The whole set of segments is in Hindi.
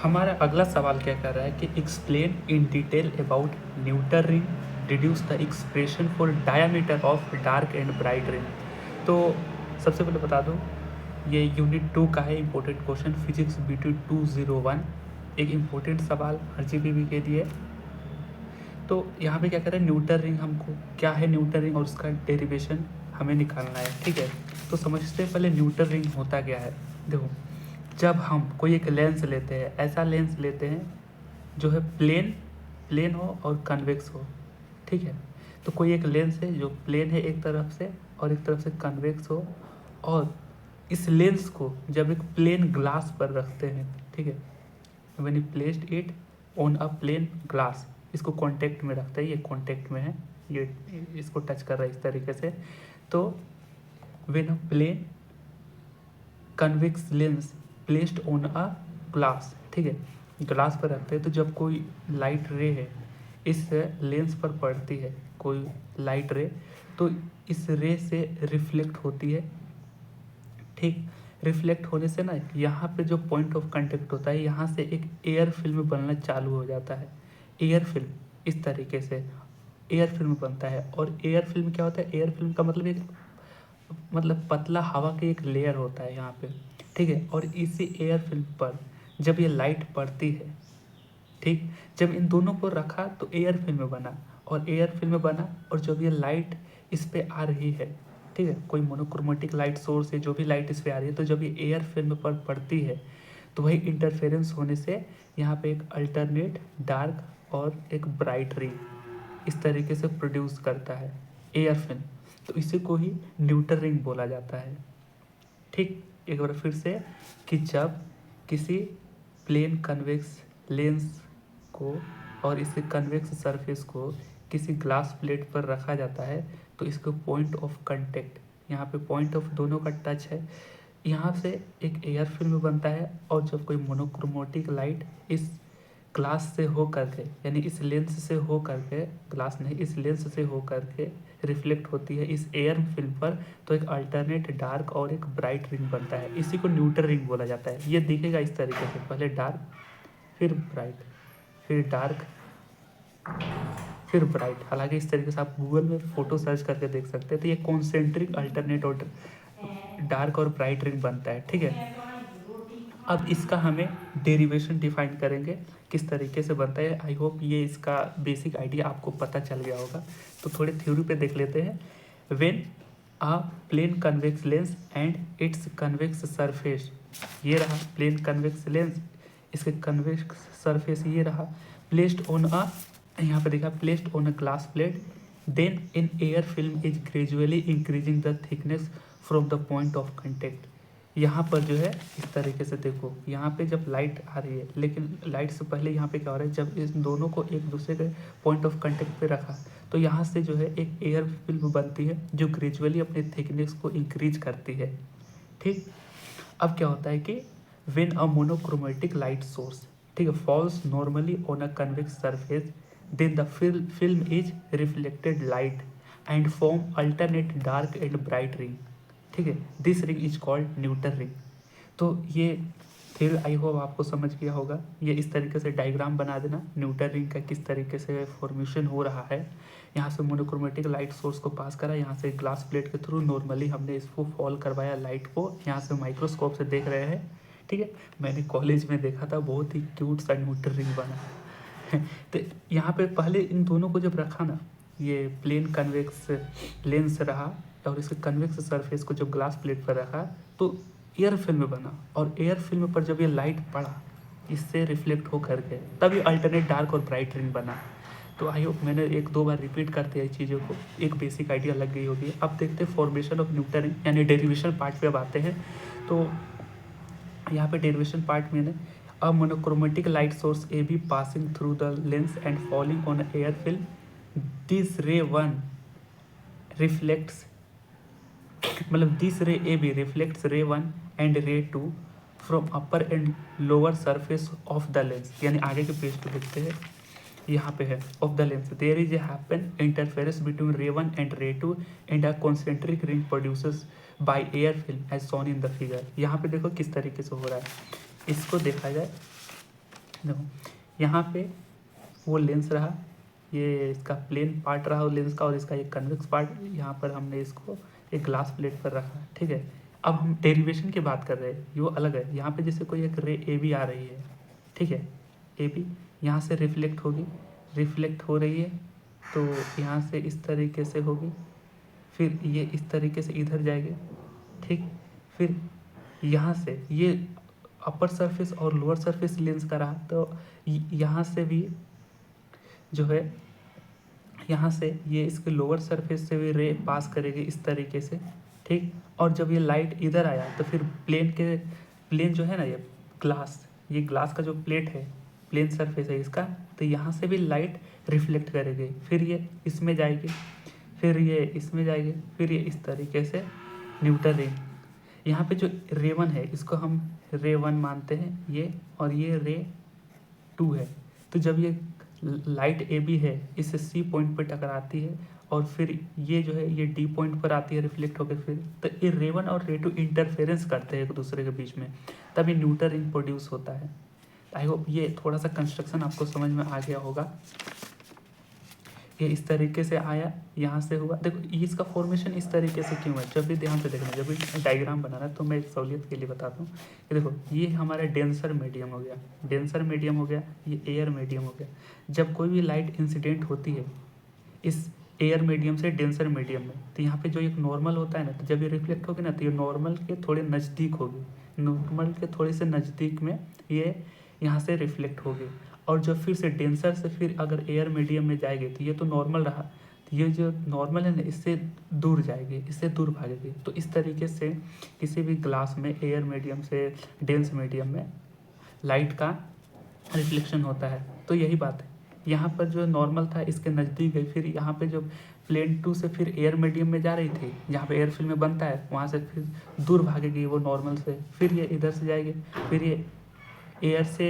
हमारा अगला सवाल क्या कर रहा है कि explain in detail about Newton ring, deduce the expression for diameter of dark and bright ring. तो सबसे पहले बता दूं, ये यूनिट 2 का है इम्पोर्टेंट क्वेश्चन, फिजिक्स BT 201, एक इम्पोर्टेंट सवाल RGPV के लिए। तो यहाँ पे क्या कर रहे हैं, न्यूटन रिंग, हमको क्या है न्यूटन रिंग और उसका डेरिवेशन हमें निकालना है। ठीक है, तो समझते हैं पहले न्यूटन रिंग होता क्या है। देखो, जब हम कोई एक लेंस लेते हैं, ऐसा लेंस लेते हैं जो है प्लेन प्लेन हो और कन्वेक्स हो। ठीक है, तो कोई एक लेंस है जो प्लेन है एक तरफ से और एक तरफ से कन्वेक्स हो, और इस लेंस को जब एक प्लेन ग्लास पर रखते हैं, ठीक है, when you placed it on a plain glass, इसको कांटेक्ट में रखते हैं, ये कांटेक्ट में है, ये इसको टच कर रहा है इस तरीके से। तो when a plain convex lens placed on a glass, ठीक है, ग्लास पर रखते हैं, तो जब कोई लाइट रे है इस लेंस पर पड़ती है, कोई लाइट रे, तो इस रे से रिफ्लेक्ट होती है। ठीक, रिफ्लेक्ट होने से ना यहाँ पे जो पॉइंट ऑफ कांटेक्ट होता है, यहाँ से एक एयर फिल्म बनना चालू हो जाता है। एयर फिल्म, इस तरीके से एयर फिल्म बनता है। और एयर फिल्म क्या होता है, एयर फिल्म का मतलब एक मतलब पतला हवा की एक लेयर होता है यहाँ पे। ठीक है, और इसी एयर फिल्म पर जब ये लाइट पड़ती है, ठीक, जब इन दोनों को रखा तो एयर फिल्म बना, और एयर फिल्म बना, और जब ये लाइट इस पे आ रही है, ठीक है, कोई मोनोक्रोमेटिक लाइट सोर्स है, जो भी लाइट इस पे आ रही है, तो जब ये एयर फिल्म पर पड़ती है तो वही इंटरफेरेंस होने से यहाँ पे एक अल्टरनेट डार्क और एक ब्राइट रिंग इस तरीके से प्रोड्यूस करता है एयर फिल्म। तो इसी को ही न्यूटन रिंग बोला जाता है। ठीक, एक बार फिर से, कि जब किसी प्लेन कन्वेक्स लेंस को और इसके कन्वेक्स सरफेस को किसी ग्लास प्लेट पर रखा जाता है, तो इसको पॉइंट ऑफ कांटेक्ट, यहाँ पे पॉइंट ऑफ दोनों का टच है, यहाँ से एक एयर फिल्म बनता है। और जब कोई मोनोक्रोमेटिक लाइट इस ग्लास से हो करके, यानी इस लेंस से हो करके, ग्लास नहीं, इस लेंस से हो करके रिफ्लेक्ट होती है इस एयर फिल्म पर, तो एक अल्टरनेट डार्क और एक ब्राइट रिंग बनता है। इसी को न्यूटन रिंग बोला जाता है। ये दिखेगा इस तरीके से, पहले डार्क, फिर ब्राइट, फिर डार्क, फिर ब्राइट। हालांकि इस तरीके से आप गूगल में फोटो सर्च करके देख सकते हैं। तो ये कॉन्सेंट्रिक अल्टरनेट और डार्क और ब्राइट रिंग बनता है। ठीक है, अब इसका हमें डेरिवेशन डिफाइन करेंगे, किस तरीके से बनता है। आई होप ये इसका बेसिक आइडिया आपको पता चल गया होगा। तो थोड़े थ्योरी पे देख लेते हैं। When a plain convex lens and its convex surface, ये रहा प्लेन कन्वेक्स लेंस, इसके कन्वेक्स सरफेस ये रहा, प्लेस्ड ऑन अ, यहाँ पे देखा, placed on a glass plate, then in air film is gradually increasing the thickness from the point of contact. यहाँ पर जो है इस तरीके से देखो, यहाँ पे जब लाइट आ रही है, लेकिन लाइट से पहले यहाँ पे क्या हो रहा है, जब इस दोनों को एक दूसरे के पॉइंट ऑफ कांटेक्ट पे रखा, तो यहाँ से जो है एक एयर फिल्म बनती है जो ग्रेजुअली अपने थिकनेस को इंक्रीज करती है। ठीक, अब क्या होता है कि when a monochromatic light source, ठीक है, falls normally on a convex surface, then the film is reflected light and form alternate dark and bright ring. ठीक है, this ring is called Newton ring. तो ये फिर आई होप आपको समझ गया होगा। ये इस तरीके से डायग्राम बना देना न्यूटन रिंग का, किस तरीके से फॉर्मेशन हो रहा है। यहाँ से मोनोक्रोमेटिक लाइट सोर्स को पास करा, यहाँ से ग्लास प्लेट के थ्रू नॉर्मली हमने इसको फॉल करवाया लाइट को, यहाँ से माइक्रोस्कोप से देख रहे हैं। ठीक है, मैंने कॉलेज में देखा था, बहुत ही क्यूट सा न्यूटन रिंग बना। तो यहाँ पे पहले इन दोनों को जब रखा ना, ये प्लेन कन्वेक्स लेंस रहा और इसके कन्वेक्स सरफेस को जब ग्लास प्लेट पर रखा, तो एयर फिल्म बना, और एयर फिल्म पर जब ये लाइट पड़ा इससे रिफ्लेक्ट हो करके, तब ये अल्टरनेट डार्क और ब्राइट रिंग बना। तो आई होप मैंने एक दो बार रिपीट करते हैं चीज़ों को, एक बेसिक आइडिया लग गई होगी। अब देखते हैं फॉर्मेशन ऑफ न्यूटन रिंग, यानी डेरिवेशन पार्ट पे अब आते हैं। तो यहाँ पे डेरिवेशन पार्ट में a monochromatic light source A B passing through the lens and falling on air film, this ray one reflects, मतलब this ray A B reflects ray one and ray two from upper and lower surface of the lens. यानी आगे के पेज पे देखते हैं, यहाँ पे है of the lens, there is a happen interference between ray one and ray two and a concentric ring produces by air film as shown in the figure. यहाँ पे देखो किस तरीके से हो रहा है, इसको देखा जाए देखो यहाँ पे वो लेंस रहा, ये इसका प्लेन पार्ट रहा वो लेंस का, और इसका एक कन्वेक्स पार्ट, यहाँ पर हमने इसको एक ग्लास प्लेट पर रखा, ठीक है। अब हम डेरिवेशन की बात कर रहे हैं, ये वो अलग है। यहाँ पे जैसे कोई एक रे ए बी आ रही है, ठीक है, ए बी यहाँ से रिफ्लेक्ट होगी, रिफ्लेक्ट हो रही है, तो यहाँ से इस तरीके से होगी, फिर ये इस तरीके से इधर जाएगी, ठीक। फिर यहाँ से ये अपर सरफेस और लोअर सरफेस लेंस का रहा, तो यहाँ से भी जो है, यहाँ से ये इसके लोअर सरफेस से भी रे पास करेगी इस तरीके से, ठीक। और जब ये लाइट इधर आया तो फिर प्लेन जो है ना, ये ग्लास का जो प्लेट है, प्लेन सरफेस है इसका, तो यहाँ से भी लाइट रिफ्लेक्ट करेगी, फिर ये इसमें जाएगी, फिर ये इसमें जाएगी, फिर ये इस तरीके से न्यूटन रिंग। यहाँ पे जो रे 1 है इसको हम रे 1 मानते हैं ये, और ये रे 2 है। तो जब ये लाइट ए बी है इससे सी पॉइंट पर टकराती है, और फिर ये जो है ये डी पॉइंट पर आती है रिफ्लेक्ट होकर, फिर तो ये रे 1 और रे 2 इंटरफेरेंस करते हैं एक दूसरे के बीच में, तभी न्यूटन रिंग प्रोड्यूस होता है। आई होप ये थोड़ा सा कंस्ट्रक्शन आपको समझ में आ गया होगा। ये इस तरीके से आया, यहाँ से हुआ। देखो इसका फॉर्मेशन इस तरीके से क्यों है, जब भी ध्यान से देखना, जब भी डायग्राम बनाना है तो मैं एक सहूलियत के लिए बताता हूँ कि देखो ये हमारा डेंसर मीडियम हो गया, डेंसर मीडियम हो गया, ये एयर मीडियम हो गया। जब कोई भी लाइट इंसिडेंट होती है इस एयर मीडियम से डेंसर मीडियम में, तो यहाँ पे जो एक नॉर्मल होता है ना, तो जब ये रिफ्लेक्ट होगी ना, तो ये नॉर्मल के थोड़े नज़दीक होगी, नॉर्मल के थोड़े से नज़दीक में ये यहाँ से रिफ्लेक्ट होगी। और जब फिर से डेंसर से फिर अगर एयर मीडियम में जाएगी तो ये तो नॉर्मल रहा, तो ये जो नॉर्मल है ना इससे दूर जाएगी, इससे दूर भागेगी। तो इस तरीके से किसी भी ग्लास में एयर मीडियम से डेंस मीडियम में लाइट का रिफ्लेक्शन होता है। तो यही बात है, यहाँ पर जो नॉर्मल था इसके नज़दीक गई, फिर यहाँ पे जो प्लेन 2 से फिर एयर मीडियम में जा रही थी, जहाँ पे एयर फिल्म में बनता है, वहाँ से फिर दूर भागेगी वो नॉर्मल से, फिर ये इधर से जाएगी, फिर ये एयर से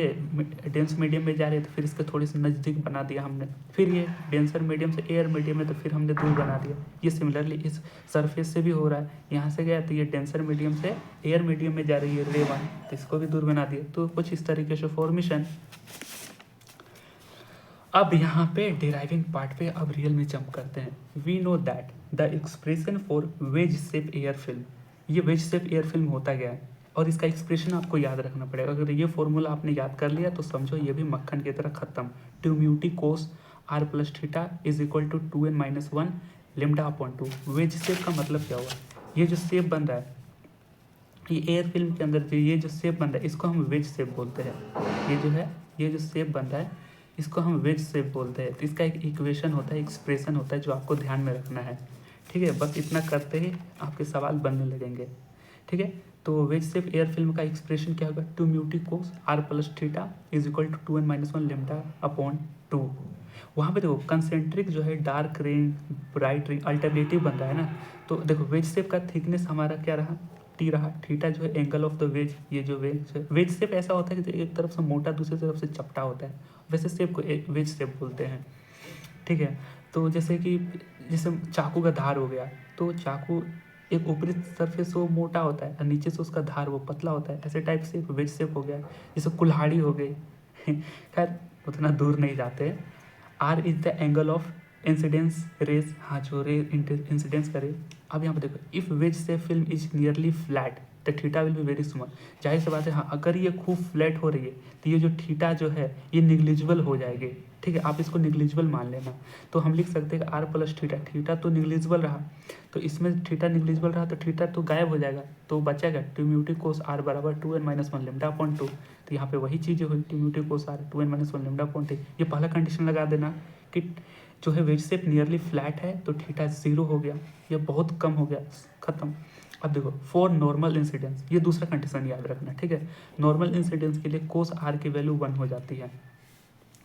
डेंस मीडियम में जा रहे थे, फिर इसके थोड़ी सी नज़दीक बना दिया हमने, फिर ये डेंसर मीडियम से एयर मीडियम में, तो फिर हमने दूर बना दिया। ये सिमिलरली इस सरफेस से भी हो रहा है, यहाँ से गया तो ये डेंसर मीडियम से एयर मीडियम में जा रही है रे 1, तो इसको भी दूर बना दिया। तो कुछ इस तरीके से फॉर्मेशन। अब यहाँ पे डिराइविंग पार्ट पे अब रियल में जंप करते हैं। We know that the expression for wedge shape air film, ये वेज शेप एयर फिल्म होता गया है, और इसका एक्सप्रेशन आपको याद रखना पड़ेगा। अगर ये फॉर्मूला आपने याद कर लिया तो समझो ये भी मक्खन की तरह खत्म। 2 mu t cos r plus theta is equal to 2n-1 lambda upon 2। Wedge shape का मतलब क्या हुआ, ये जो शेप बन रहा है, ये एयर फिल्म के अंदर ये जो शेप बन रहा है इसको हम वेज शेप बोलते हैं। ये जो है ये जो शेप बन रहा है इसको हम वेज शेप बोलते हैं। तो इसका एक इक्वेशन होता है, एक्सप्रेशन होता है, जो आपको ध्यान में रखना है, ठीक है। बस इतना करते ही आपके सवाल बनने लगेंगे, ठीक है। तो वेज शेप एयर फिल्म का एक्सप्रेशन क्या होगा, 2 mu t cos r plus theta is equal to 2n-1 lambda upon 2। वहाँ पे देखो कंसेंट्रिक जो है dark ring bright ring alternative बन रहा है ना। तो देखो वेज शेप का थिकनेस हमारा क्या रहा, टी रहा, थीटा जो है एंगल ऑफ द वेज। ये जो वेज शेप ऐसा होता है कि एक तरफ से मोटा दूसरी तरफ से चपटा होता है, वैसे शेप को वेज शेप बोलते हैं, ठीक है। तो जैसे चाकू का धार हो गया, तो चाकू एक ऊपरी सरफेस वो मोटा होता है और नीचे से उसका धार वो पतला होता है, ऐसे टाइप से वेज शेप हो गया। जैसे कुल्हाड़ी हो गई खैर उतना दूर नहीं जाते। R is the angle of incidence rays, हाँ जो रे इंसिडेंस करे। अब यहाँ पर देखो, if wedge shape film is nearly flat the theta will be very small. जाहिर सी बात है, हाँ अगर ये खूब फ्लैट हो रही है तो ये जो थीटा जो है ये निग्लिजिबल हो जाएगी, ठीक है। आप इसको निग्लिजिबल मान लेना। तो हम लिख सकते हैं कि आर प्लस थीटा, थीटा तो निग्लिजिबल रहा, तो इसमें थीटा निग्लिजिबल रहा तो थीटा तो गायब हो जाएगा, तो बचेगा 2 म्यूटी कोस आर बराबर 2n-1 लेमडा अपॉन 2। तो यहाँ पे वही चीज़ें हुई, 2 mu t cos r 2n-1 lambda upon 2। ये पहला कंडीशन लगा देना कि जो है वेज शेप नियरली फ्लैट है तो थीटा 0 हो गया, ये बहुत कम हो गया, खत्म। अब देखो फॉर नॉर्मल इंसिडेंस, ये दूसरा कंडीशन याद रखना, ठीक है। नॉर्मल इंसिडेंस के लिए कोस आर की वैल्यू 1 हो जाती है,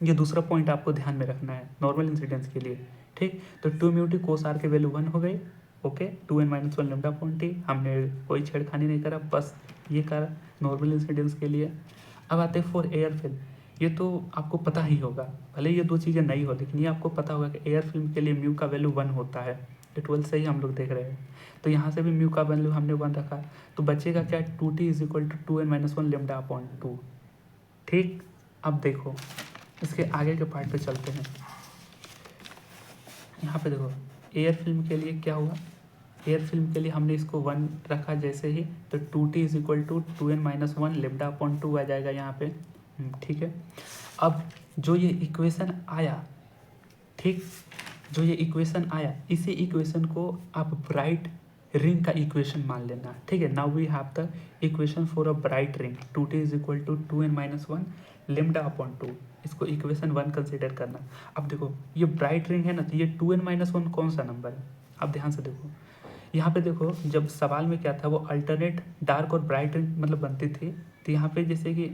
ये दूसरा पॉइंट आपको ध्यान में रखना है नॉर्मल इंसिडेंस के लिए, ठीक। तो 2 म्यूटी कोस आर की वैल्यू 1 हो गई, okay. 2n-1 lambda upon T, हमने कोई छेड़खानी नहीं करा, बस ये करा नॉर्मल इंसिडेंस के लिए। अब आते हैं फॉर एयर फिल्म, ये तो आपको पता ही होगा, भले ये दो चीज़ें नहीं हो लेकिन ये आपको पता होगा कि एयर फिल्म के लिए म्यू का वैल्यू 1 होता है, ये 12 से ही हम लोग देख रहे हैं। तो यहाँ से भी म्यू का वैल्यू हमने 1 रखा, तो बचेगा क्या, 2t is equal to 2n-1 lambda upon 2, ठीक। अब देखो इसके आगे के पार्ट पे चलते हैं। यहाँ पे देखो एयर फिल्म के लिए क्या हुआ, एयर फिल्म के लिए हमने इसको 1 रखा जैसे ही, तो 2t is equal to 2n-1 lambda upon 2 आ जाएगा यहाँ पे। ठीक है, अब जो ये इक्वेशन आया, ठीक, जो ये इक्वेशन आया, इसी इक्वेशन को आप ब्राइट रिंग का इक्वेशन मान लेना। ठीक है, now we have the equation for a bright ring, 2t is equal to 2n-1 lambda upon 2, इसको इक्वेशन 1 कंसिडर करना। अब देखो ये ब्राइट रिंग है ना, तो ये 2n-1 कौन सा नंबर है, अब ध्यान से देखो यहाँ पे देखो, जब सवाल में क्या था वो अल्टरनेट डार्क और ब्राइट रिंग मतलब बनती थी, तो यहाँ पे जैसे कि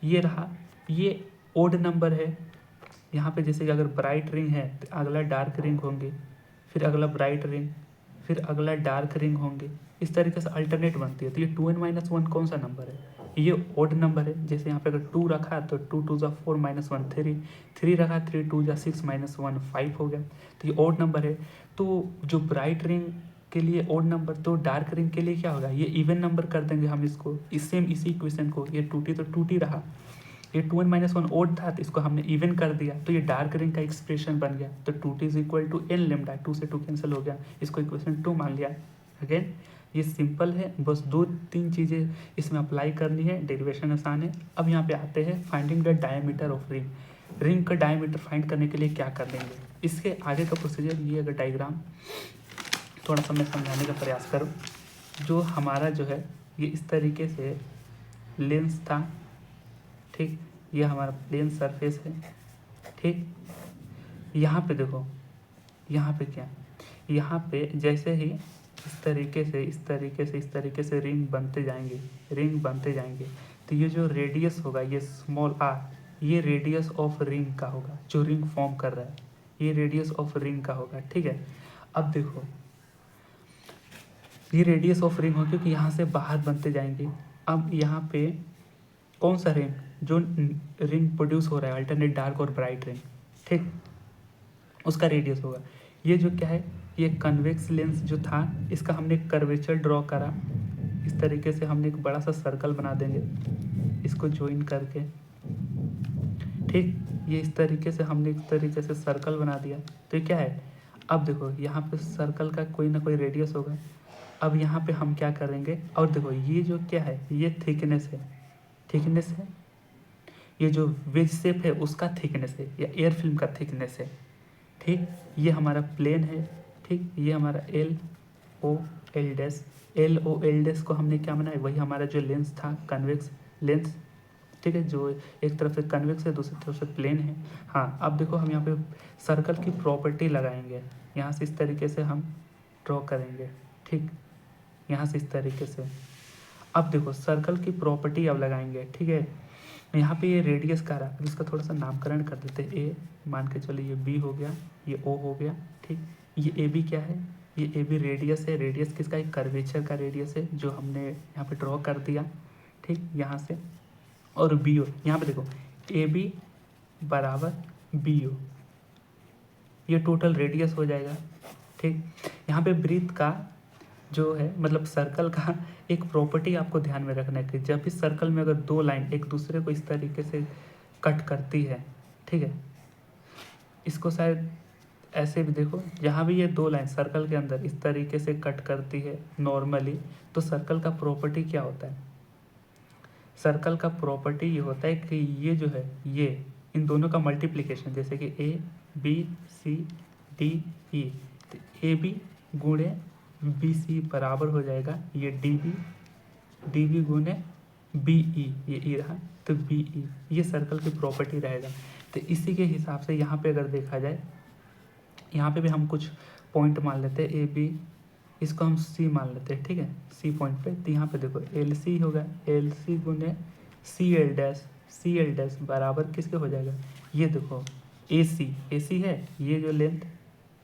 ये रहा, ये ओड नंबर है, यहाँ पे जैसे कि अगर ब्राइट रिंग है तो अगला डार्क रिंग होंगे, फिर अगला ब्राइट रिंग, फिर अगला डार्क रिंग होंगे, इस तरीके से अल्टरनेट बनती है। तो ये 2n-1 कौन सा नंबर है, ये ओड नंबर है। जैसे यहाँ पे अगर 2 रखा तो 2 2 4 -1 3, 3 रखा 3 2 6 -1 5 हो गया, तो ये ओड नंबर है। तो जो ब्राइट रिंग के लिए ओड नंबर, तो डार्क रिंग के लिए क्या होगा, ये इवन नंबर कर देंगे हम इसको, इस सेम इसी इक्वेशन को, ये 2t तो 2t रहा, ये 2n-1 ओड था तो इसको हमने इवन कर दिया, तो ये डार्क रिंग का एक्सप्रेशन बन गया। तो 2t is equal to n lambda, 2 से 2 कैंसिल हो गया, इसको इक्वेशन 2 मान लिया। अगेन ये सिंपल है, बस 2-3 चीज़ें इसमें अप्लाई करनी है, डेरिवेशन आसान है। अब यहाँ पे आते हैं finding the diameter of ring, ring का डायमीटर फाइंड करने के लिए क्या कर लेंगे, इसके आगे का प्रोसीजर ये। अगर डायग्राम थोड़ा सा मैं समझाने का प्रयास करूँ, जो हमारा जो है ये इस तरीके से लेंस था, ठीक, ये हमारा प्लेन सरफेस है, ठीक। यहाँ पे देखो, यहाँ पे क्या, यहाँ पे जैसे ही इस तरीके से इस तरीके से इस तरीके से रिंग बनते जाएंगे, रिंग बनते जाएंगे, तो ये जो रेडियस होगा, ये स्मॉल r, ये रेडियस ऑफ रिंग का होगा, जो रिंग फॉर्म कर रहा है, ये रेडियस ऑफ रिंग का होगा। ठीक है, अब देखो ये रेडियस ऑफ रिंग हो, क्योंकि यहाँ से बाहर बनते जाएंगे। अब यहाँ पे कौन सा रिंग, जो रिंग प्रोड्यूस हो रहा है अल्टरनेट डार्क और ब्राइट रिंग, ठीक, उसका रेडियस होगा। ये जो क्या है, ये कन्वेक्स लेंस जो था, इसका हमने कर्वेचर ड्रॉ करा, इस तरीके से हमने एक बड़ा सा सर्कल बना देंगे इसको ज्वाइन करके, ठीक। ये इस तरीके से हमने इस तरीके से सर्कल बना दिया, तो ये क्या है, अब देखो यहाँ पे सर्कल का कोई ना कोई रेडियस होगा। अब यहाँ पे हम क्या करेंगे, और देखो ये जो क्या है, ये थिकनेस है, थिकनेस है, ये जो वेज शेप है उसका थिकनेस है, या एयर फिल्म का थिकनेस है, ठीक। ये हमारा प्लेन है, ठीक, ये हमारा LOL डैश को हमने क्या बनाया, वही हमारा जो लेंस था, कन्वेक्स लेंस, ठीक है, जो एक तरफ से कन्वेक्स है दूसरी तरफ से प्लेन है। हाँ, अब देखो हम यहाँ पे सर्कल की प्रॉपर्टी लगाएंगे, यहाँ से इस तरीके से हम ड्रॉ करेंगे, ठीक, यहाँ से इस तरीके से। अब देखो सर्कल की प्रॉपर्टी अब लगाएंगे, ठीक है। यहाँ पे ये रेडियस का रहा, अब इसका थोड़ा सा नामकरण कर देते हैं, ए मान के चलो, ये बी हो गया, ये ओ हो गया, ठीक। ये ए बी क्या है, ये ए बी रेडियस है, रेडियस किसका, एक कर्वेचर का रेडियस है जो हमने यहाँ पे ड्रॉ कर दिया, ठीक, यहाँ से। और बी ओ, यहाँ पे देखो ए बी बराबर बी ओ, ये टोटल रेडियस हो जाएगा, ठीक। यहाँ पे ब्रीथ का जो है, मतलब सर्कल का एक प्रॉपर्टी आपको ध्यान में रखना है कि जब भी सर्कल में अगर दो लाइन एक दूसरे को इस तरीके से कट करती है, ठीक है, इसको शायद ऐसे भी देखो, जहाँ भी ये दो लाइन सर्कल के अंदर इस तरीके से कट करती है नॉर्मली, तो सर्कल का प्रॉपर्टी क्या होता है, सर्कल का प्रॉपर्टी ये होता है कि ये जो है, ये इन दोनों का मल्टीप्लिकेशन, जैसे कि A B C D E, तो ए बी गुणे बी सी बराबर हो जाएगा ये डी बी गुणे बी ई, ये ई रहा, तो बी ई, ये सर्कल की प्रॉपर्टी रहेगा। तो इसी के हिसाब से यहाँ पे अगर देखा जाए, यहाँ पे भी हम कुछ पॉइंट मान लेते हैं, ए बी, इसको हम सी मान लेते हैं, ठीक है, सी पॉइंट पे। तो यहाँ पे देखो एल सी होगा, एल सी गुने सी एल डैश बराबर किसके हो जाएगा, ये देखो ए सी है, ये जो लेंथ,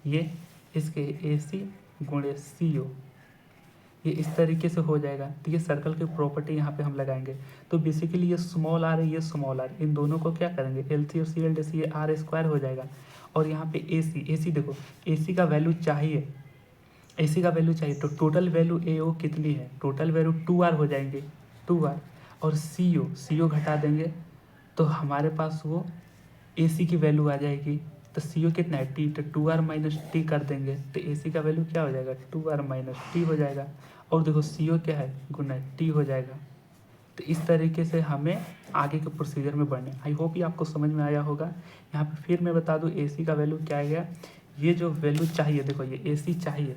ये इसके ए सी गुणे सी ओ, ये इस तरीके से हो जाएगा। तो ये सर्कल की प्रॉपर्टी यहाँ पे हम लगाएंगे। तो बेसिकली ये स्मॉल आर है, ये स्मॉल आर, इन दोनों को क्या करेंगे, एल सी और सी एल डैश, ये आर स्क्वायर हो जाएगा। और यहाँ पे ए सी देखो, ए सी का वैल्यू चाहिए, AC का वैल्यू चाहिए, तो टोटल वैल्यू AO कितनी है, टोटल वैल्यू 2R हो जाएंगे, 2R। और CO घटा देंगे तो हमारे पास वो ए सी की वैल्यू आ जाएगी। तो सी ओ कितना है टी, तो टू आर माइनस टी कर देंगे तो ए सी का वैल्यू क्या हो जाएगा टू आर माइनस टी हो जाएगा। और देखो सी ओ क्या है गुना टी हो जाएगा। तो इस तरीके से हमें आगे के प्रोसीजर में बढ़ना है। आई होप ये आपको समझ में आया होगा। यहाँ पे फिर मैं बता दूँ ए सी का वैल्यू क्या है। ये जो वैल्यू चाहिए देखो ये ए सी चाहिए,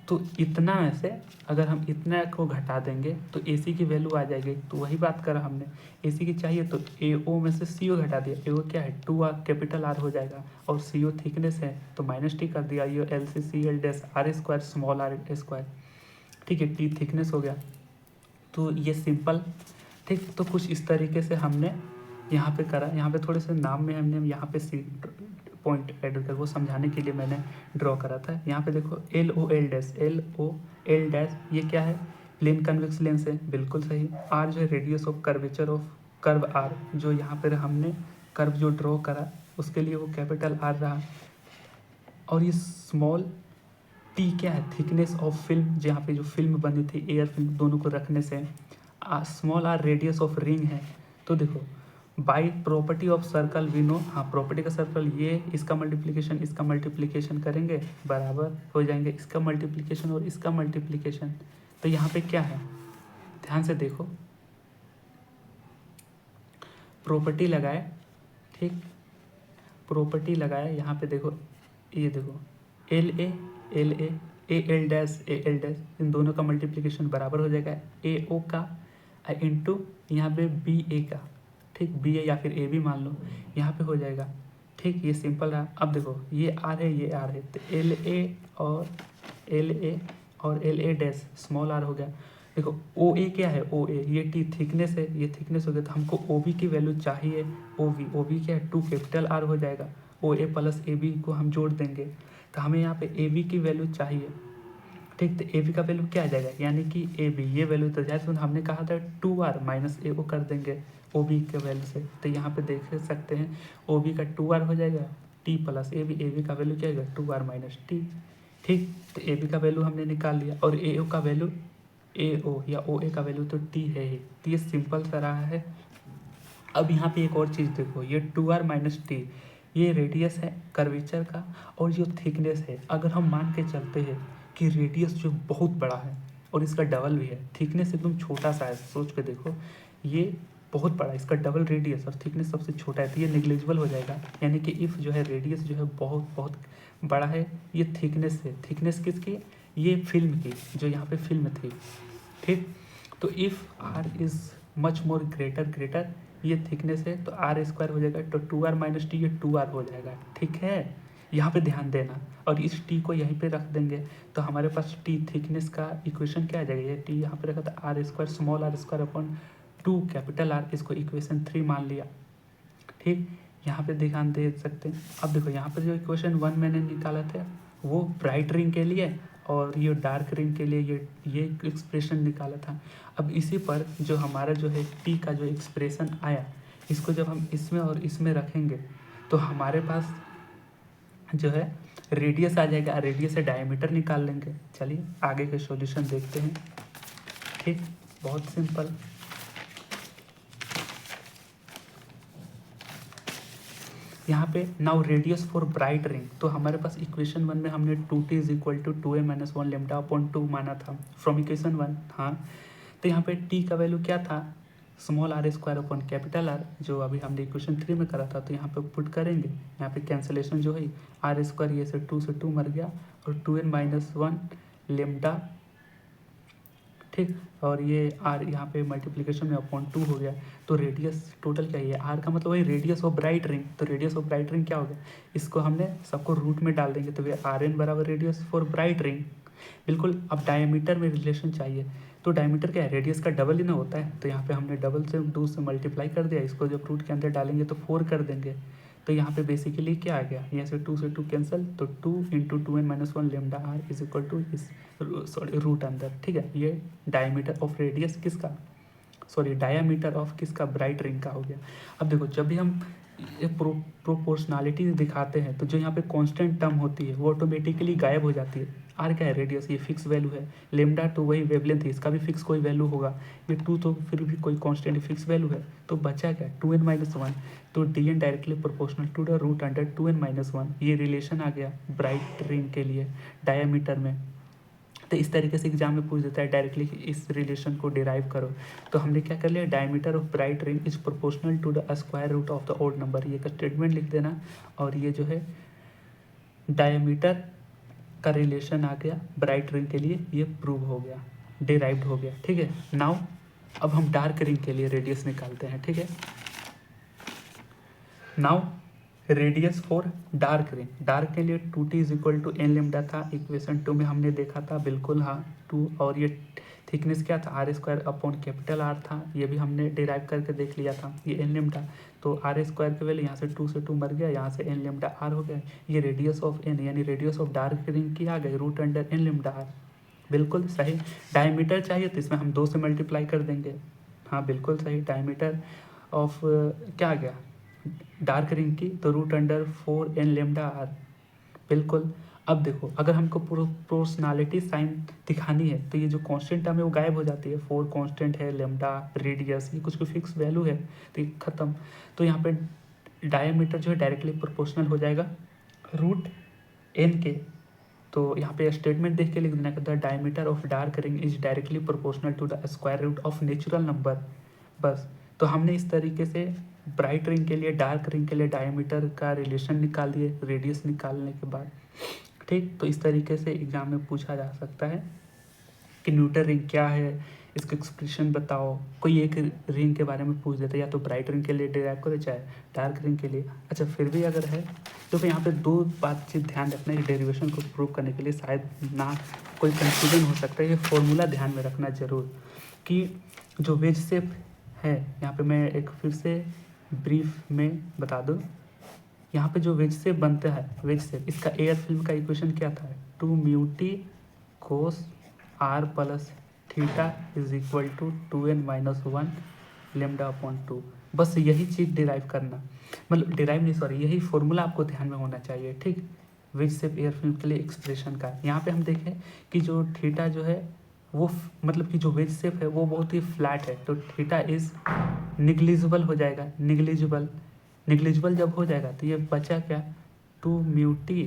तो इतना में से अगर हम इतना को घटा देंगे तो ए सी की वैल्यू आ जाएगी। तो वही बात करा हमने, ए सी की चाहिए तो ए ओ में से सी ओ घटा दिया। ए ओ क्या है टू आर कैपिटल आर हो जाएगा, और सी ओ थिकनेस है तो माइनस टी कर दिया। ये L C C L dash R square small are square, ठीक है, टी थिकनेस हो गया। तो ये सिंपल, ठीक। तो कुछ इस तरीके से हमने यहाँ पे करा। यहाँ पे थोड़े से नाम में हमने यहाँ पे सी पॉइंट ऐड कर वो समझाने के लिए मैंने ड्रॉ करा था। यहाँ पे देखो L O L dash, L O L dash ये क्या है प्लेन कन्वेक्स लेंस है, बिल्कुल सही। आर जो है radius of curvature of curve R, जो यहाँ पर हमने कर्व जो ड्रॉ करा उसके लिए वो कैपिटल आर रहा। और ये स्मॉल टी क्या है थिकनेस ऑफ फिल्म, जहाँ पे जो फिल्म बनी थी एयर फिल्म, दोनों को रखने से। Small r radius of ring है। तो देखो by property of circle we know, हाँ प्रॉपर्टी का सर्कल ये इसका मल्टीप्लिकेशन करेंगे बराबर हो जाएंगे इसका मल्टीप्लिकेशन और इसका मल्टीप्लिकेशन। तो यहाँ पे क्या है ध्यान से देखो, प्रॉपर्टी लगाए, ठीक, प्रॉपर्टी लगाए। यहाँ पे देखो ये देखो L A L dash in दोनों का मल्टीप्लिकेशन बराबर हो जाएगा ए ओ का इंटू यहाँ पे बी ए का, ठीक, बी ए या फिर ए बी मान लो यहाँ पे हो जाएगा, ठीक। ये सिंपल रहा। अब देखो ये आर है ये आर है, तो एल ए और L A dash small r हो गया। देखो ओ ए क्या है ओ ए ये टी थिकनेस है, ये थिकनेस हो गया। तो हमको ओ बी की वैल्यू चाहिए, ओ बी क्या है टू कैपिटल आर हो जाएगा। ओ ए प्लस ए बी को हम जोड़ देंगे तो हमें यहाँ पे ए बी की वैल्यू चाहिए, ठीक। तो ए बी का वैल्यू क्या आ जाएगा यानी कि ए बी ये वैल्यू तो जाए, तो हमने कहा था टू आर माइनस ए को कर देंगे ओ बी के वैल्यू से। तो यहाँ पे देख सकते हैं ओ बी का टू आर हो जाएगा टी प्लस ए बी का वैल्यू क्या आएगा टू आर माइनस टी, ठीक। तो ए बी का वैल्यू हमने निकाल लिया और ए ओ का वैल्यू ए ओ या ओ ए का वैल्यू तो टी है ही। तो ये सिंपल सा रहा है। अब यहाँ पे एक और चीज़ देखो, ये टू आर माइनस टी ये रेडियस है कर्वेचर का, और जो थिकनेस है अगर हम मान के चलते हैं कि रेडियस जो बहुत बड़ा है और इसका डबल भी है, थिकनेस एकदम छोटा सा है, सोच के देखो ये बहुत बड़ा है, इसका डबल रेडियस और थिकनेस सबसे छोटा है, तो ये नेग्लिजिबल हो जाएगा। यानी कि इफ़ जो है रेडियस जो है बहुत बहुत बड़ा है, ये थिकनेस है, थिकनेस किसकी ये फिल्म की जो यहाँ पे फिल्म थी, ठीक। तो if r is much more greater ये थिकनेस है तो आर स्क्वायर हो जाएगा, तो टू आर माइनस टी ये टू आर हो जाएगा, ठीक है। यहाँ पे ध्यान देना और इस टी को यहीं पे रख देंगे तो हमारे पास टी थिकनेस का इक्वेशन क्या आ जाएगा, ये टी यहाँ पे रखा था r square small are square upon two capital r, इसको इक्वेशन 3 मान लिया, ठीक। यहाँ पे ध्यान दे सकते हैं। अब देखो यहाँ पर जो इक्वेशन 1 मैंने निकाला था वो ब्राइट रिंग के लिए और ये डार्क रिंग के लिए ये एक्सप्रेशन निकाला था। अब इसी पर जो हमारा जो है टी का जो एक्सप्रेशन आया, इसको जब हम इसमें और इसमें रखेंगे तो हमारे पास जो है रेडियस आ जाएगा, रेडियस से डायमीटर निकाल लेंगे। चलिए आगे के सॉल्यूशन देखते हैं, ठीक, बहुत सिंपल। यहाँ पे now radius for bright ring, तो हमारे पास इक्वेशन 1 में हमने 2t is equal to 2a minus 1 lambda upon 2 माना था फ्रॉम इक्वेशन 1, हाँ। तो यहाँ पे t का वैल्यू क्या था small are square upon capital r, जो अभी हमने इक्वेशन 3 में करा था। तो यहाँ पे पुट करेंगे, यहाँ पे कैंसिलेशन जो है आर स्क्वायर ये से 2 मर गया और 2n माइनस 1 लेमडा, ठीक। और ये आर यहाँ पे मल्टीप्लिकेशन में अपॉन 2 हो गया। तो रेडियस टोटल क्या है आर का मतलब वही रेडियस ऑफ ब्राइट रिंग। तो रेडियस ऑफ ब्राइट रिंग क्या हो गया, इसको हमने सबको रूट में डाल देंगे तो ये आर एन बराबर रेडियस फॉर ब्राइट रिंग, बिल्कुल। अब डायमीटर में रिलेशन चाहिए, तो डायमीटर क्या है रेडियस का डबल ही ना होता है। तो यहाँ पे हमने डबल से 2 से मल्टीप्लाई कर दिया, इसको जब रूट के अंदर डालेंगे तो 4 कर देंगे। तो यहाँ पे बेसिकली क्या आ गया, यहाँ से 2 से 2 कैंसिल, तो 2 into 2n minus 1 lambda r is equal to इस रूट अंदर, ठीक है। ये डायमीटर ऑफ रेडियस किसका, डायमीटर ऑफ किसका ब्राइट रिंग का हो गया। अब देखो जब भी हम प्रोपोर्शनैलिटी दिखाते हैं तो जो यहाँ पे कांस्टेंट टर्म होती है वो ऑटोमेटिकली गायब हो जाती है। आर क्या है, रेडियस, ये फिक्स वैल्यू है। लेमडा तो वही वेवलेंथ है, इसका भी फिक्स कोई वैल्यू होगा। ये 2 तो फिर भी कोई कांस्टेंट फिक्स वैल्यू है। तो बचा क्या, 2n-1। तो D n directly proportional to the root under 2n-1। ये रिलेशन आ गया ब्राइट रिंग के लिए डायमीटर में। तो इस तरीके से एग्जाम में पूछ देता है डायरेक्टली कि इस रिलेशन को डिराइव करो। तो हमने क्या कर लिया, diameter of bright ring is proportional to the square root of the odd number, ये का स्टेटमेंट लिख देना। और ये जो है डायमीटर का रिलेशन आ गया ब्राइट रिंग के लिए, ये प्रूव हो गया, डिराइव्ड हो गया। ठीक है, नाउ अब हम डार्क रिंग के लिए रेडियस निकालते हैं। ठीक है, now radius for dark ring, dark के लिए 2t is equal to n lambda था, इक्वेशन 2 में हमने देखा था, बिल्कुल हाँ 2। और ये थिकनेस क्या था, r square upon capital r था, ये भी हमने डिराइव करके देख लिया था। ये एन लेमडा, तो आर स्क्वायर के वैल्यू यहाँ से 2 से 2 मर गया, यहाँ से एन लेमडा आर हो गया। ये रेडियस ऑफ एन यानी रेडियस ऑफ डार्क रिंग की आ गई, root under n lambda r. बिल्कुल सही। डायमीटर चाहिए तो इसमें हम 2 से मल्टीप्लाई कर देंगे। हाँ बिल्कुल सही, डायमीटर ऑफ क्या आ गया डार्क रिंग की, तो root under 4n lambda r. बिल्कुल। अब देखो, अगर हमको प्रोपोर्शनैलिटी साइन दिखानी है तो ये जो कांस्टेंट टर्म है वो गायब हो जाती है। 4 कांस्टेंट है, लेमडा, रेडियस, ये कुछ फिक्स वैल्यू है, तो ये खत्म। तो यहाँ पे डायमीटर जो है डायरेक्टली प्रोपोर्शनल हो जाएगा रूट एन के। तो यहाँ पे स्टेटमेंट देख के लिख देना, the diameter of dark ring is directly proportional to the square root of natural number. बस। तो हमने इस तरीके से ब्राइट रिंग के लिए, डार्क रिंग के लिए डायमीटर का रिलेशन निकाल दिए रेडियस निकालने के बाद। ठीक, तो इस तरीके से एग्जाम में पूछा जा सकता है कि न्यूटन रिंग क्या है, इसका एक्सप्रेशन बताओ। कोई एक रिंग के बारे में पूछ देते, या तो ब्राइट रिंग के लिए डिराइव करो, चाहे डार्क रिंग के लिए। अच्छा, फिर भी अगर है तो फिर यहाँ पे 2 बातचीत ध्यान रखना है डेरिवेशन को प्रूव करने के लिए, शायद ना कोई कन्फ्यूजन हो सकता है। ये फॉर्मूला ध्यान में रखना जरूर कि जो वेज शेप है, यहाँ पे मैं एक फिर से ब्रीफ में बता दूँ। यहाँ पे जो वेज शेप बनता है, वेज शेप, इसका एयर फिल्म का इक्वेशन क्या था, 2 mu t cos r plus theta is equal to 2n-1 lambda upon 2। बस यही चीज़ डिराइव करना, मतलब डिराइव नहीं, सॉरी, यही फॉर्मूला आपको ध्यान में होना चाहिए। ठीक, वेज शेप एयर फिल्म के लिए एक्सप्रेशन का। यहाँ पे हम देखें कि जो थीटा जो है वो मतलब कि जो वेज शेप है वो बहुत ही फ्लैट है, तो थीटा इज निग्लिजिबल हो जाएगा। निग्लिजिबल जब हो जाएगा तो ये बचा क्या, 2 mu t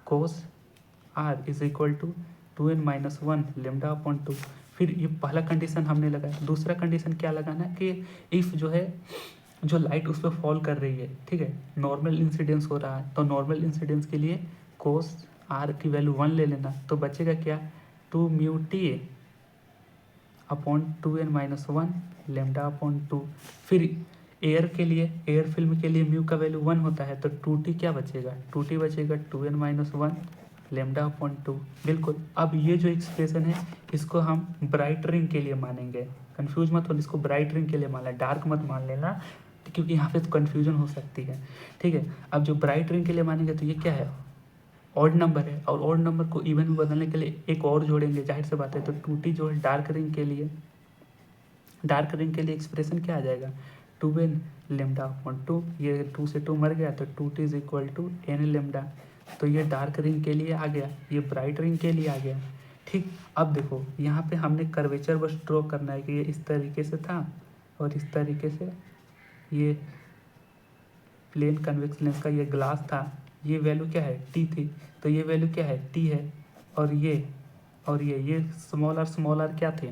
cos r is equal to 2n-1 lambda upon 2। फिर ये पहला कंडीशन हमने लगाया। दूसरा कंडीशन क्या लगाना कि इफ़ जो है जो लाइट उस पर फॉल कर रही है, ठीक है, नॉर्मल इंसिडेंस हो रहा है, तो नॉर्मल इंसिडेंस के लिए कोस आर की वैल्यू 1 ले लेना, तो बचेगा क्या, 2 mu T upon 2n-1 lambda upon 2। फिर एयर के लिए, एयर फिल्म के लिए म्यू का वैल्यू 1 होता है, तो 2t क्या बचेगा, 2t बचेगा 2n-1 लेमडा अपॉन 2। बिल्कुल। अब ये जो एक्सप्रेशन है इसको हम ब्राइट रिंग के लिए मानेंगे, कंफ्यूज मत हो, इसको ब्राइट रिंग के लिए मानना, डार्क मत मान लेना, क्योंकि यहाँ पे तो कन्फ्यूजन हो सकती है। ठीक है, अब जो ब्राइट रिंग के लिए मानेंगे तो ये क्या है, ऑड नंबर है, और ऑड नंबर को इवन में बदलने के लिए एक और जोड़ेंगे, जाहिर सी बात है। तो 2t जो है डार्क रिंग के लिए, डार्क रिंग के लिए एक्सप्रेशन क्या आ जाएगा, 2n लेमडा अपॉन 2। ये 2 से 2 मर गया, तो 2t is equal to n lambda. तो ये डार्क रिंग के लिए आ गया, ये ब्राइट रिंग के लिए आ गया। ठीक, अब देखो यहाँ पे हमने कर्वेचर बस ड्रॉ करना है कि ये इस तरीके से था और इस तरीके से ये प्लेन कन्वेक्स लेंस का ये ग्लास था, ये वैल्यू क्या है, टी थी, तो ये वैल्यू क्या है, टी है। और ये स्मॉल आर क्या थे,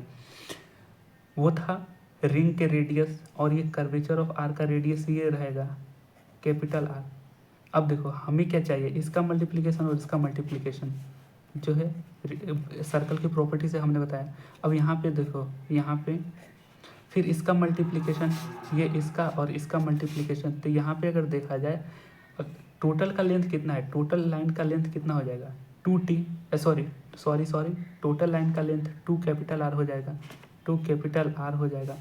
वो था रिंग के रेडियस, और ये कर्वेचर ऑफ आर का रेडियस ये रहेगा कैपिटल आर। अब देखो हमें क्या चाहिए, इसका मल्टीप्लिकेशन और इसका मल्टीप्लिकेशन जो है सर्कल की प्रॉपर्टी से हमने बताया। अब यहाँ पे देखो, यहाँ पे फिर इसका मल्टीप्लिकेशन, ये इसका और इसका मल्टीप्लिकेशन, तो यहाँ पे अगर देखा जाए टोटल का लेंथ कितना है, टोटल लाइन का लेंथ कितना हो जाएगा, 2t, सॉरी, टोटल लाइन का लेंथ 2 कैपिटल आर हो जाएगा, 2 कैपिटल आर हो जाएगा।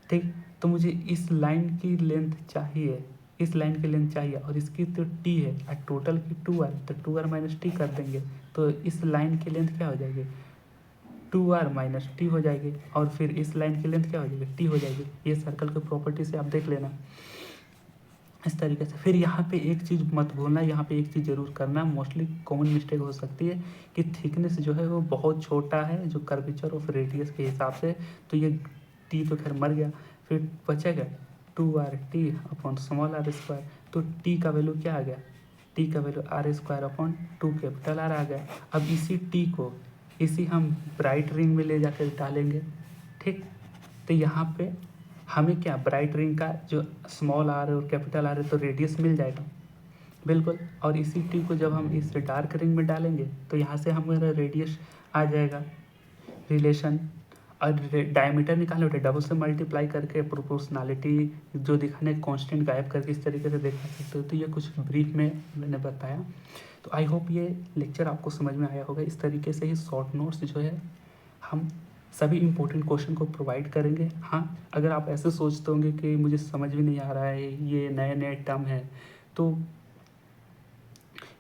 ठीक, तो मुझे इस लाइन की लेंथ चाहिए, इस लाइन की लेंथ चाहिए, और इसकी तो t है और टोटल की 2r, तो 2r माइनस टी कर देंगे, तो इस लाइन की लेंथ क्या हो जाएगी, 2r माइनस टी हो जाएगी, और फिर इस लाइन की लेंथ क्या हो जाएगी, t हो जाएगी। ये सर्कल की प्रॉपर्टी से आप देख लेना। इस तरीके से। फिर यहाँ पे एक चीज़ मत भूलना, यहाँ पे एक चीज़ ज़रूर करना, मोस्टली कॉमन मिस्टेक हो सकती है कि थिकनेस जो है वो बहुत छोटा है जो कर्वेचर ऑफ रेडियस के हिसाब से, तो ये टी तो खैर मर गया, फिर बचेगा 2r/t/r²। तो टी का वैल्यू क्या आ गया, टी का वैल्यू r² 2 R आ गया। अब इसी टी को इसी हम ब्राइट रिंग में ले जाकर डालेंगे, ठीक। तो यहाँ पे हमें क्या, ब्राइट रिंग का जो स्मॉल आर और कैपिटल आर है तो रेडियस मिल जाएगा, बिल्कुल। और इसी टी को जब हम इस डार्क रिंग में डालेंगे तो यहाँ से हमारा रेडियस आ जाएगा रिलेशन। और डायमीटर निकालने होते डबल से मल्टीप्लाई करके प्रोपोर्शनलिटी जो दिखाने कांस्टेंट गायब करके इस तरीके से देखा सकते हो। तो ये कुछ ब्रीफ में मैंने बताया। तो आई होप ये लेक्चर आपको समझ में आया होगा। इस तरीके से ही शॉर्ट नोट्स जो है हम सभी इम्पोर्टेंट क्वेश्चन को प्रोवाइड करेंगे। हाँ, अगर आप ऐसे सोचते होंगे कि मुझे समझ में नहीं आ रहा है, ये नए नए टर्म है, तो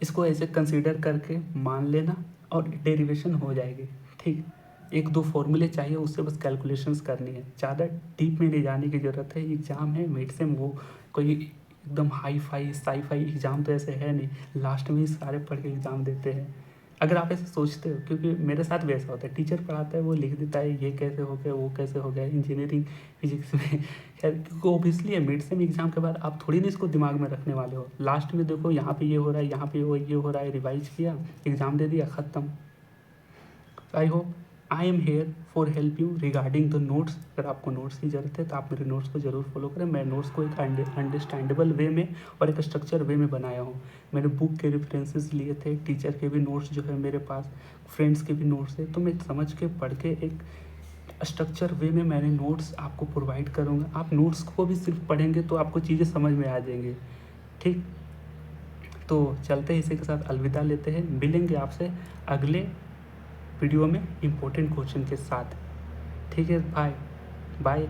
इसको ऐसे कंसीडर करके मान लेना और डेरिवेशन हो जाएगी, ठीक। एक दो फॉर्मूले चाहिए, उससे बस कैलकुलेशंस करनी है, ज़्यादा डीप में नहीं जाने की ज़रूरत है। एग्ज़ाम है मिड सेम, वो कोई एकदम hi fi sci fi exam तो ऐसे है नहीं, लास्ट में ही सारे पढ़ के एग्ज़ाम देते हैं। अगर आप ऐसे सोचते हो, क्योंकि मेरे साथ भी ऐसा होता है, टीचर पढ़ाता है वो लिख देता है ये कैसे हो गया वो कैसे हो गया इंजीनियरिंग फिजिक्स में खैर, क्योंकि ओबियसली है मिड सेम एग्जाम के बाद आप थोड़ी ना इसको दिमाग में रखने वाले हो। लास्ट में देखो यहाँ पे ये हो रहा है, यहाँ पे ये हो रहा है, रिवाइज किया, एग्ज़ाम दे दिया, ख़त्म। I hope I am here for help you regarding the notes. अगर आपको नोट्स की ज़रूरत है तो आप मेरे नोट्स को ज़रूर फॉलो करें। मैं नोट्स को एक अंडरस्टैंडेबल वे में और एक स्ट्रक्चर वे में बनाया हूँ। मैंने बुक के रेफरेंसेस लिए थे, टीचर के भी नोट्स जो है मेरे पास, फ्रेंड्स के भी नोट्स है, तो मैं समझ के पढ़ के एक स्ट्रक्चर वे में मैंने नोट्स आपको प्रोवाइड करूँगा। आप नोट्स को भी सिर्फ पढ़ेंगे तो आपको चीज़ें समझ में आ जाएंगी, ठीक। तो चलते हैं, इसी के साथ अलविदा लेते हैं। मिलेंगे आपसे अगले वीडियो में इम्पोर्टेंट क्वेश्चन के साथ, ठीक है। Bye bye.